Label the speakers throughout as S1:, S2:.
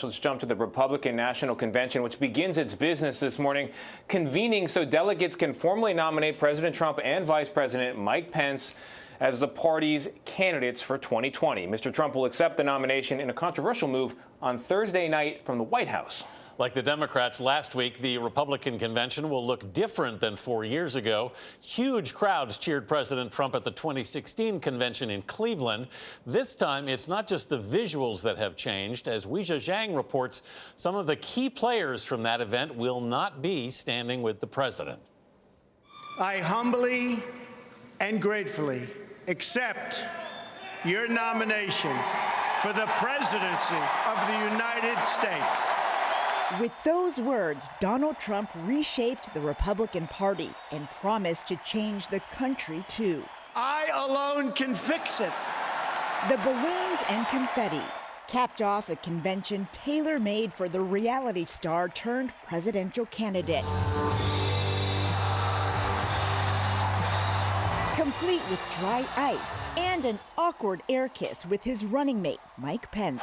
S1: Let's jump to the Republican National Convention, which begins its business this morning, convening so delegates can formally nominate President Trump and Vice President Mike Pence as the party's candidates for 2020. Mr. Trump will accept the nomination in a controversial move on Thursday night from the White House.
S2: Like the Democrats last week, the Republican convention will look different than 4 years ago. Huge crowds cheered President Trump at the 2016 convention in Cleveland. This time, it's not just the visuals that have changed. As Weijia Jiang reports, some of the key players from that event will not be standing with the president.
S3: I humbly and gratefully accept your nomination for the presidency of the United States.
S4: With those words, Donald Trump reshaped the Republican Party and promised to change the country, too.
S3: I alone can fix it.
S4: The balloons and confetti capped off a convention tailor-made for the reality star turned presidential candidate. Complete with dry ice and an awkward air kiss with his running mate, Mike Pence.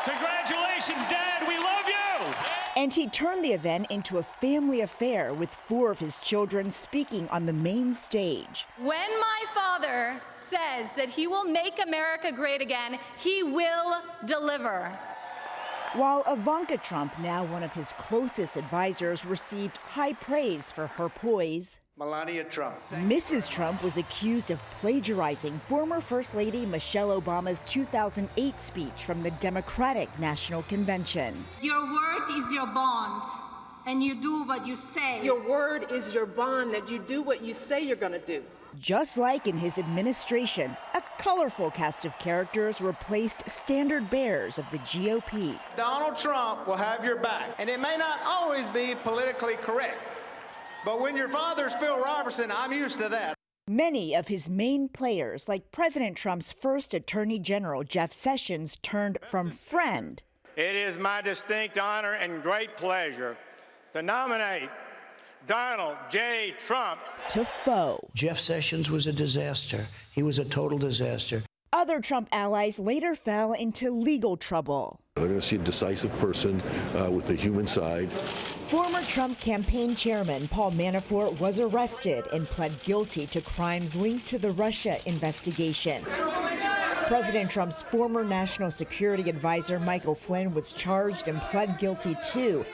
S5: Congratulations, Dad, we love you!
S4: And he turned the event into a family affair with 4 of his children speaking on the main stage.
S6: When my father says that he will make America great again, he will deliver.
S4: While IVANKA Trump, now one of his closest advisors, received high praise for her poise,
S3: Melania Trump.
S4: Mrs. Trump was accused of plagiarizing former First Lady Michelle Obama's 2008 speech from the Democratic National Convention.
S7: Your word is your bond, and you do what you say.
S8: Your word is your bond, that you do what you say you're going to do.
S4: Just like in his administration, a colorful cast of characters replaced standard bearers of the GOP.
S3: Donald Trump will have your back, and it may not always be politically correct. But when your father's Phil Robertson, I'm used to that.
S4: Many of his main players, like President Trump's first Attorney General Jeff Sessions, turned from friend.
S9: It is my distinct honor and great pleasure to nominate Donald J. Trump
S4: To foe.
S10: Jeff Sessions was a disaster. He was a total disaster.
S4: Other Trump allies later fell into legal trouble.
S11: They're going to see a decisive person with the human side.
S4: Former Trump campaign chairman Paul Manafort was arrested and pled guilty to crimes linked to the Russia investigation. President Trump's former national security advisor Michael Flynn was charged and pled guilty too.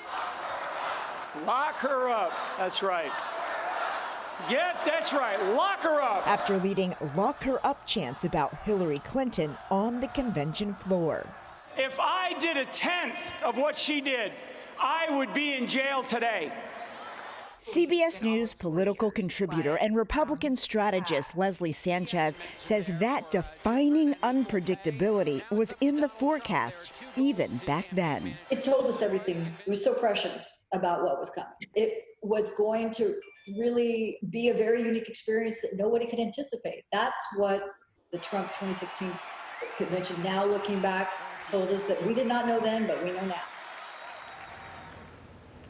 S5: Lock her up. That's right. That's right. Lock her up.
S4: After leading lock her up chants about Hillary Clinton on the convention floor.
S5: If I did a tenth of what she did, I would be in jail today.
S4: CBS News political contributor and Republican strategist Leslie Sanchez says that defining unpredictability was in the forecast even back then.
S12: It told us everything. It was so prescient about what was coming. It was going to really be a very unique experience that nobody could anticipate. That's what the Trump 2016 convention, now looking back, told us that we did not know then, but we know now.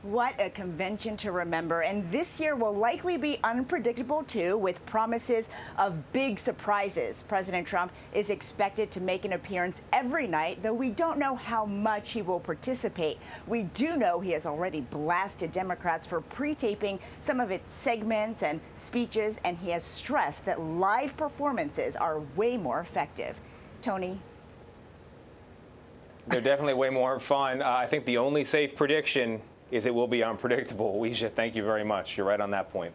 S4: What a convention to remember, and this year will likely be unpredictable too, with promises of big surprises. President Trump is expected to make an appearance every night, though we don't know how much he will participate. We do know he has already blasted Democrats for pre-taping some of its segments and speeches, and he has stressed that live performances are way more effective. Tony?
S1: They're definitely way more fun. I think the only safe prediction is it will be unpredictable. Weijia, thank you very much. You're right on that point.